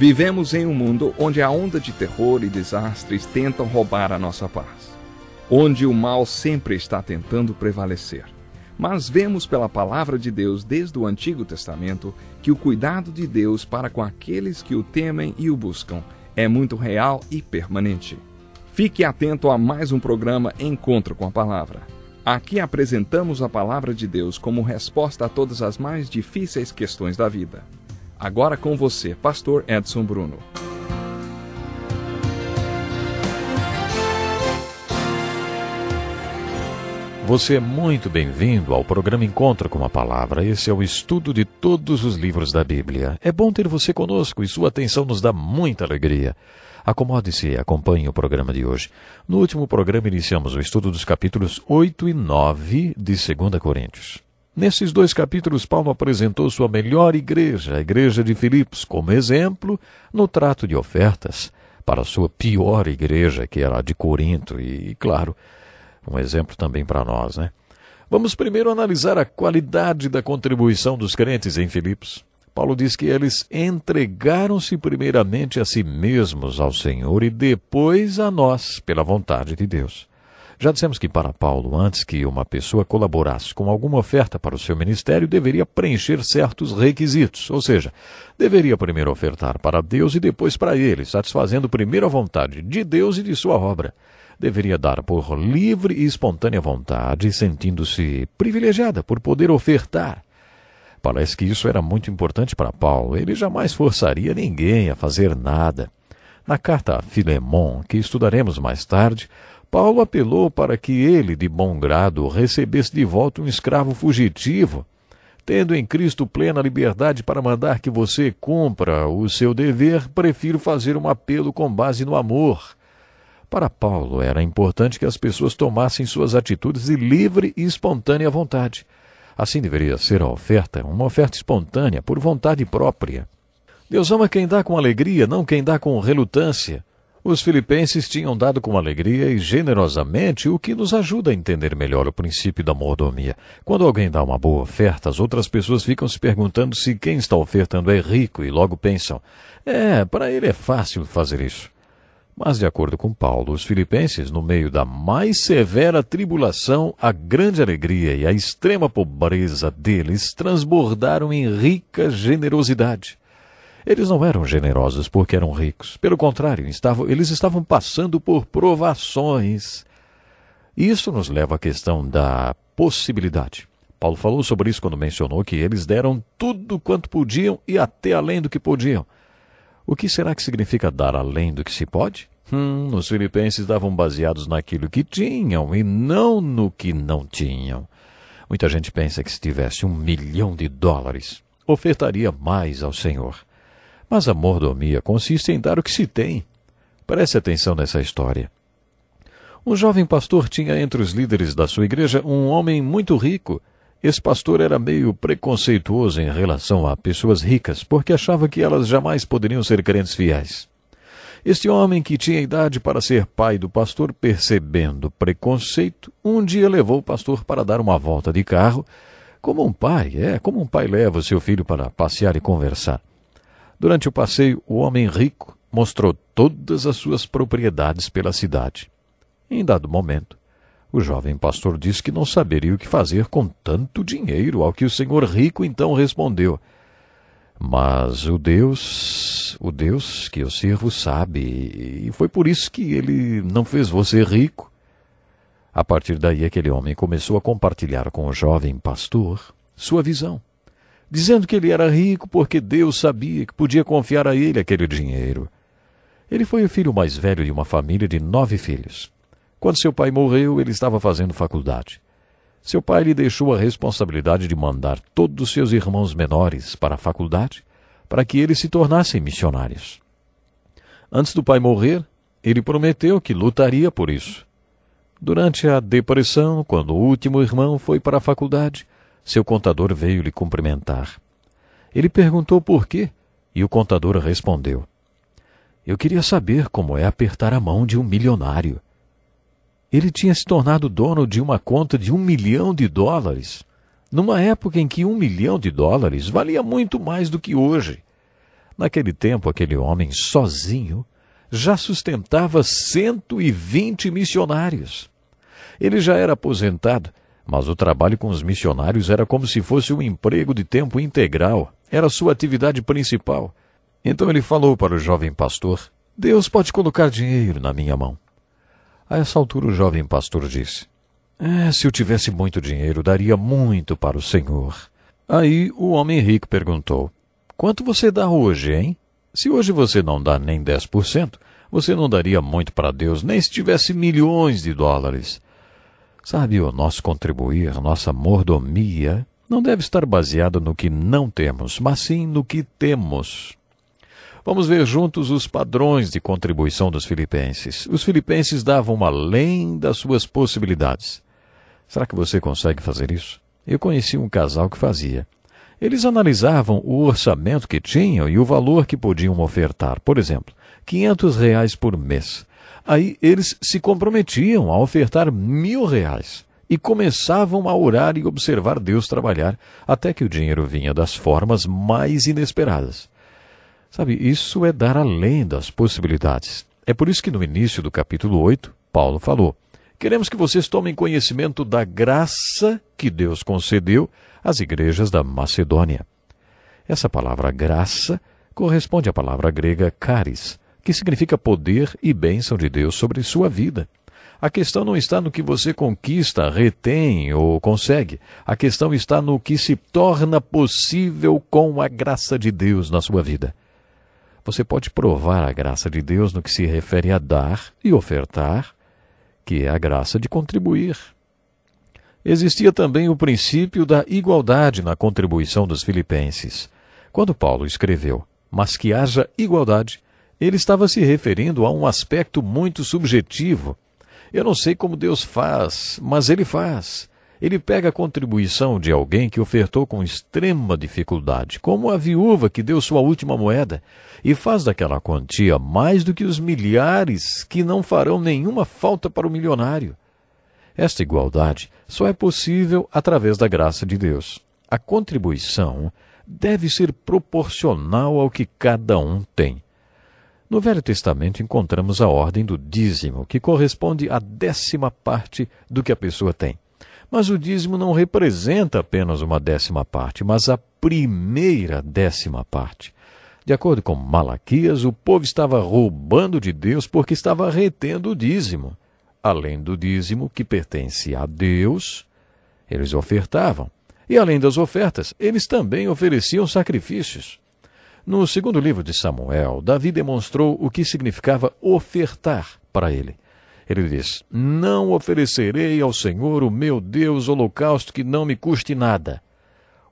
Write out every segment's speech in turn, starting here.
Vivemos em um mundo onde a onda de terror e desastres tentam roubar a nossa paz, onde o mal sempre está tentando prevalecer. Mas vemos pela palavra de Deus desde o Antigo Testamento que o cuidado de Deus para com aqueles que o temem e o buscam é muito real e permanente. Fique atento a mais um programa Encontro com a Palavra. Aqui apresentamos a palavra de Deus como resposta a todas as mais difíceis questões da vida. Agora com você, Pastor Edson Bruno. Você é muito bem-vindo ao programa Encontro com a Palavra. Esse é o estudo de todos os livros da Bíblia. É bom ter você conosco e sua atenção nos dá muita alegria. Acomode-se e acompanhe o programa de hoje. No último programa iniciamos o estudo dos capítulos 8 e 9 de 2 Coríntios. Nesses dois capítulos, Paulo apresentou sua melhor igreja, a igreja de Filipos, como exemplo no trato de ofertas para a sua pior igreja, que era a de Corinto, e, claro, um exemplo também para nós, né? Vamos primeiro analisar a qualidade da contribuição dos crentes em Filipos. Paulo diz que eles entregaram-se primeiramente a si mesmos ao Senhor e depois a nós, pela vontade de Deus. Já dissemos que para Paulo, antes que uma pessoa colaborasse com alguma oferta para o seu ministério, deveria preencher certos requisitos, ou seja, deveria primeiro ofertar para Deus e depois para ele, satisfazendo primeiro a vontade de Deus e de sua obra. Deveria dar por livre e espontânea vontade, sentindo-se privilegiada por poder ofertar. Parece que isso era muito importante para Paulo. Ele jamais forçaria ninguém a fazer nada. Na carta a Filemon, que estudaremos mais tarde, Paulo apelou para que ele, de bom grado, recebesse de volta um escravo fugitivo, tendo em Cristo plena liberdade para mandar que você cumpra o seu dever. Prefiro fazer um apelo com base no amor. Para Paulo, era importante que as pessoas tomassem suas atitudes de livre e espontânea vontade. Assim deveria ser a oferta, uma oferta espontânea, por vontade própria. Deus ama quem dá com alegria, não quem dá com relutância. Os filipenses tinham dado com alegria e generosamente, o que nos ajuda a entender melhor o princípio da mordomia. Quando alguém dá uma boa oferta, as outras pessoas ficam se perguntando se quem está ofertando é rico e logo pensam, para ele é fácil fazer isso. Mas, de acordo com Paulo, os filipenses, no meio da mais severa tribulação, a grande alegria e a extrema pobreza deles transbordaram em rica generosidade. Eles não eram generosos porque eram ricos. Pelo contrário, eles estavam passando por provações. Isso nos leva à questão da possibilidade. Paulo falou sobre isso quando mencionou que eles deram tudo quanto podiam e até além do que podiam. O que será que significa dar além do que se pode? Os filipenses davam baseados naquilo que tinham e não no que não tinham. Muita gente pensa que se tivesse $1 milhão, ofertaria mais ao Senhor. Mas a mordomia consiste em dar o que se tem. Preste atenção nessa história. Um jovem pastor tinha entre os líderes da sua igreja um homem muito rico. Esse pastor era meio preconceituoso em relação a pessoas ricas, porque achava que elas jamais poderiam ser crentes fiéis. Este homem, que tinha idade para ser pai do pastor, percebendo preconceito, um dia levou o pastor para dar uma volta de carro, como um pai leva o seu filho para passear e conversar. Durante o passeio, o homem rico mostrou todas as suas propriedades pela cidade. Em dado momento, o jovem pastor disse que não saberia o que fazer com tanto dinheiro, ao que o senhor rico então respondeu: mas o Deus que eu sirvo sabe, e foi por isso que ele não fez você rico. A partir daí, aquele homem começou a compartilhar com o jovem pastor sua visão, dizendo que ele era rico porque Deus sabia que podia confiar a ele aquele dinheiro. Ele foi o filho mais velho de uma família de 9 filhos. Quando seu pai morreu, ele estava fazendo faculdade. Seu pai lhe deixou a responsabilidade de mandar todos os seus irmãos menores para a faculdade, para que eles se tornassem missionários. Antes do pai morrer, ele prometeu que lutaria por isso. Durante a depressão, quando o último irmão foi para a faculdade, seu contador veio lhe cumprimentar. Ele perguntou por quê, e o contador respondeu: eu queria saber como é apertar a mão de um milionário. Ele tinha se tornado dono de uma conta de $1 milhão, numa época em que $1 milhão valia muito mais do que hoje. Naquele tempo, aquele homem sozinho já sustentava 120 missionários. Ele já era aposentado, mas o trabalho com os missionários era como se fosse um emprego de tempo integral. Era sua atividade principal. Então ele falou para o jovem pastor: Deus pode colocar dinheiro na minha mão. A essa altura o jovem pastor disse: se eu tivesse muito dinheiro, daria muito para o Senhor. Aí o homem rico perguntou: quanto você dá hoje, hein? Se hoje você não dá nem 10%, você não daria muito para Deus, nem se tivesse milhões de dólares. Sabe, o nosso contribuir, nossa mordomia, não deve estar baseada no que não temos, mas sim no que temos. Vamos ver juntos os padrões de contribuição dos filipenses. Os filipenses davam além das suas possibilidades. Será que você consegue fazer isso? Eu conheci um casal que fazia. Eles analisavam o orçamento que tinham e o valor que podiam ofertar. Por exemplo, R$500 por mês. Aí eles se comprometiam a ofertar R$1.000 e começavam a orar e observar Deus trabalhar até que o dinheiro vinha das formas mais inesperadas. Sabe, isso é dar além das possibilidades. É por isso que no início do capítulo 8, Paulo falou: queremos que vocês tomem conhecimento da graça que Deus concedeu às igrejas da Macedônia. Essa palavra graça corresponde à palavra grega charis, que significa poder e bênção de Deus sobre sua vida. A questão não está no que você conquista, retém ou consegue. A questão está no que se torna possível com a graça de Deus na sua vida. Você pode provar a graça de Deus no que se refere a dar e ofertar, que é a graça de contribuir. Existia também o princípio da igualdade na contribuição dos filipenses. Quando Paulo escreveu, mas que haja igualdade, ele estava se referindo a um aspecto muito subjetivo. Eu não sei como Deus faz, mas Ele faz. Ele pega a contribuição de alguém que ofertou com extrema dificuldade, como a viúva que deu sua última moeda, e faz daquela quantia mais do que os milhares que não farão nenhuma falta para o milionário. Esta igualdade só é possível através da graça de Deus. A contribuição deve ser proporcional ao que cada um tem. No Velho Testamento encontramos a ordem do dízimo, que corresponde à 10ª do que a pessoa tem. Mas o dízimo não representa apenas uma 10ª, mas a primeira 10ª. De acordo com Malaquias, o povo estava roubando de Deus porque estava retendo o dízimo. Além do dízimo, que pertence a Deus, eles ofertavam. E além das ofertas, eles também ofereciam sacrifícios. No segundo livro de Samuel, Davi demonstrou o que significava ofertar para ele. Ele diz: não oferecerei ao Senhor, o meu Deus, holocausto que não me custe nada.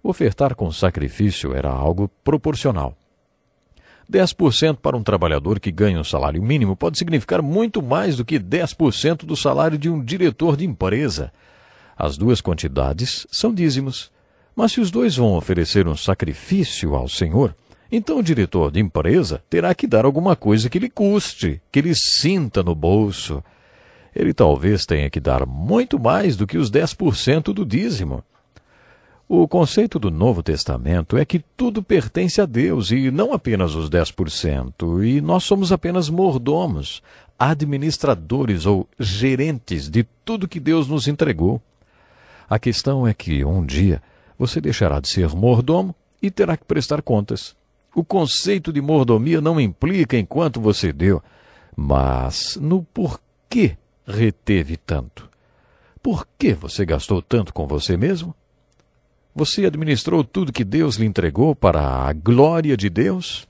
Ofertar com sacrifício era algo proporcional. 10% para um trabalhador que ganha um salário mínimo pode significar muito mais do que 10% do salário de um diretor de empresa. As duas quantidades são dízimos. Mas se os dois vão oferecer um sacrifício ao Senhor, então o diretor de empresa terá que dar alguma coisa que lhe custe, que lhe sinta no bolso. Ele talvez tenha que dar muito mais do que os 10% do dízimo. O conceito do Novo Testamento é que tudo pertence a Deus e não apenas os 10%, e nós somos apenas mordomos, administradores ou gerentes de tudo que Deus nos entregou. A questão é que um dia você deixará de ser mordomo e terá que prestar contas. O conceito de mordomia não implica em quanto você deu, mas no porquê reteve tanto. Por que você gastou tanto com você mesmo? Você administrou tudo que Deus lhe entregou para a glória de Deus?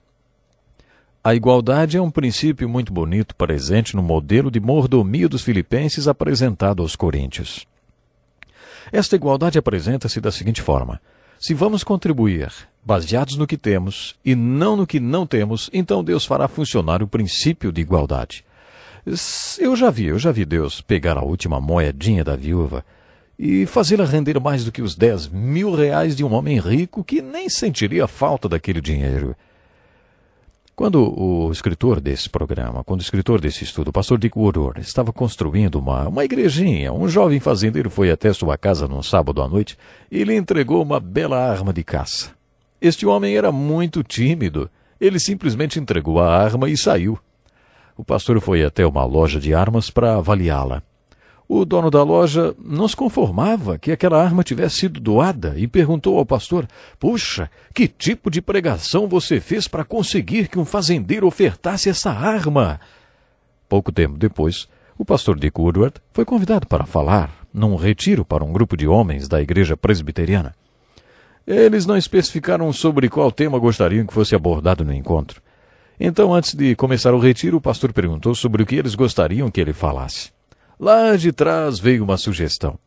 A igualdade é um princípio muito bonito presente no modelo de mordomia dos filipenses apresentado aos coríntios. Esta igualdade apresenta-se da seguinte forma: se vamos contribuir baseados no que temos e não no que não temos, então Deus fará funcionar o princípio de igualdade. Eu já vi Deus pegar a última moedinha da viúva e fazê-la render mais do que os R$10.000 de um homem rico que nem sentiria a falta daquele dinheiro. Quando o escritor desse estudo, o pastor Dick Woodward, estava construindo uma igrejinha, um jovem fazendeiro foi até sua casa num sábado à noite e lhe entregou uma bela arma de caça. Este homem era muito tímido Ele simplesmente entregou a arma e saiu. O pastor foi até uma loja de armas para avaliá-la. O dono da loja não se conformava que aquela arma tivesse sido doada e perguntou ao pastor: "Puxa, que tipo de pregação você fez para conseguir que um fazendeiro ofertasse essa arma?" Pouco tempo depois, o pastor Dick Woodward foi convidado para falar num retiro para um grupo de homens da igreja presbiteriana. Eles não especificaram sobre qual tema gostariam que fosse abordado no encontro. Então, antes de começar o retiro, o pastor perguntou sobre o que eles gostariam que ele falasse. Lá de trás veio uma sugestão.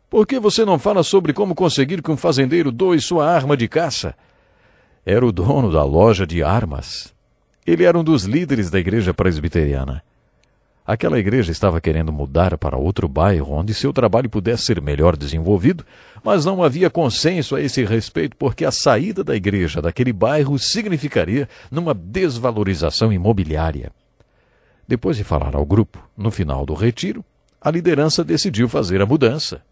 "Por que você não fala sobre como conseguir que um fazendeiro doe sua arma de caça?" Era o dono da loja de armas. Ele era um dos líderes da igreja presbiteriana. Aquela igreja estava querendo mudar para outro bairro onde seu trabalho pudesse ser melhor desenvolvido, mas não havia consenso a esse respeito porque a saída da igreja daquele bairro significaria numa desvalorização imobiliária. Depois de falar ao grupo, no final do retiro, a liderança decidiu fazer a mudança.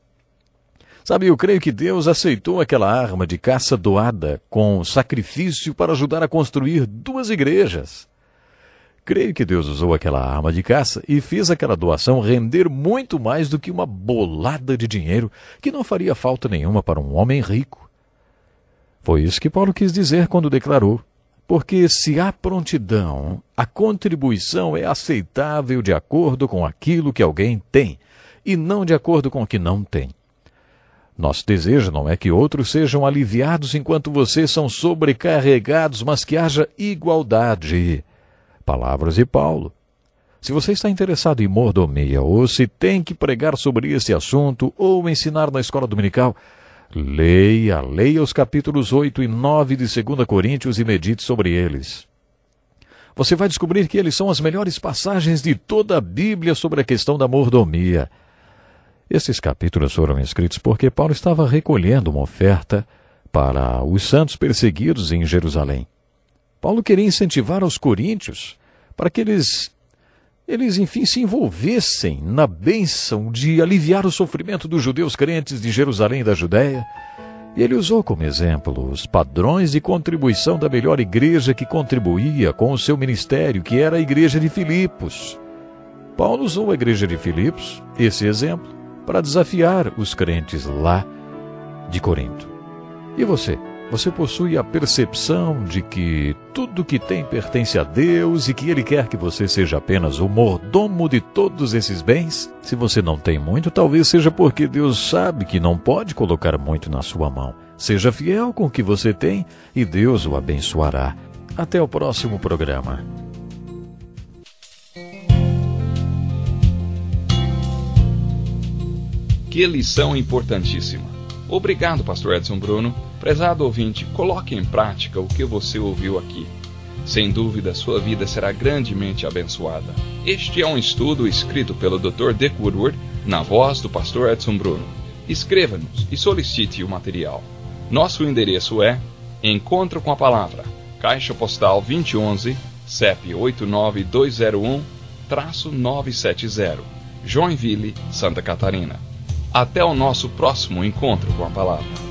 Sabe, eu creio que Deus aceitou aquela arma de caça doada com sacrifício para ajudar a construir 2 igrejas. Creio que Deus usou aquela arma de caça e fez aquela doação render muito mais do que uma bolada de dinheiro que não faria falta nenhuma para um homem rico. Foi isso que Paulo quis dizer quando declarou: "Porque se há prontidão, a contribuição é aceitável de acordo com aquilo que alguém tem, e não de acordo com o que não tem." Nosso desejo não é que outros sejam aliviados enquanto vocês são sobrecarregados, mas que haja igualdade. Palavras de Paulo. Se você está interessado em mordomia, ou se tem que pregar sobre esse assunto, ou ensinar na escola dominical, leia os capítulos 8 e 9 de 2 Coríntios e medite sobre eles. Você vai descobrir que eles são as melhores passagens de toda a Bíblia sobre a questão da mordomia. Esses capítulos foram escritos porque Paulo estava recolhendo uma oferta para os santos perseguidos em Jerusalém. Paulo queria incentivar aos coríntios para que eles enfim se envolvessem na bênção de aliviar o sofrimento dos judeus crentes de Jerusalém e da Judéia. E ele usou como exemplo os padrões de contribuição da melhor igreja que contribuía com o seu ministério, que era a igreja de Filipos. Paulo usou a igreja de Filipos, esse exemplo, para desafiar os crentes lá de Corinto. E você? Você possui a percepção de que tudo que tem pertence a Deus e que Ele quer que você seja apenas o mordomo de todos esses bens? Se você não tem muito, talvez seja porque Deus sabe que não pode colocar muito na sua mão. Seja fiel com o que você tem e Deus o abençoará. Até o próximo programa. Que lição importantíssima. Obrigado, pastor Edson Bruno. Prezado ouvinte, coloque em prática o que você ouviu aqui. Sem dúvida, sua vida será grandemente abençoada. Este é um estudo escrito pelo Dr. Dick Woodward, na voz do pastor Edson Bruno. Escreva-nos e solicite o material. Nosso endereço é Encontro com a Palavra, Caixa Postal 2011, CEP 89201-970, Joinville, Santa Catarina. Até o nosso próximo Encontro com a Palavra.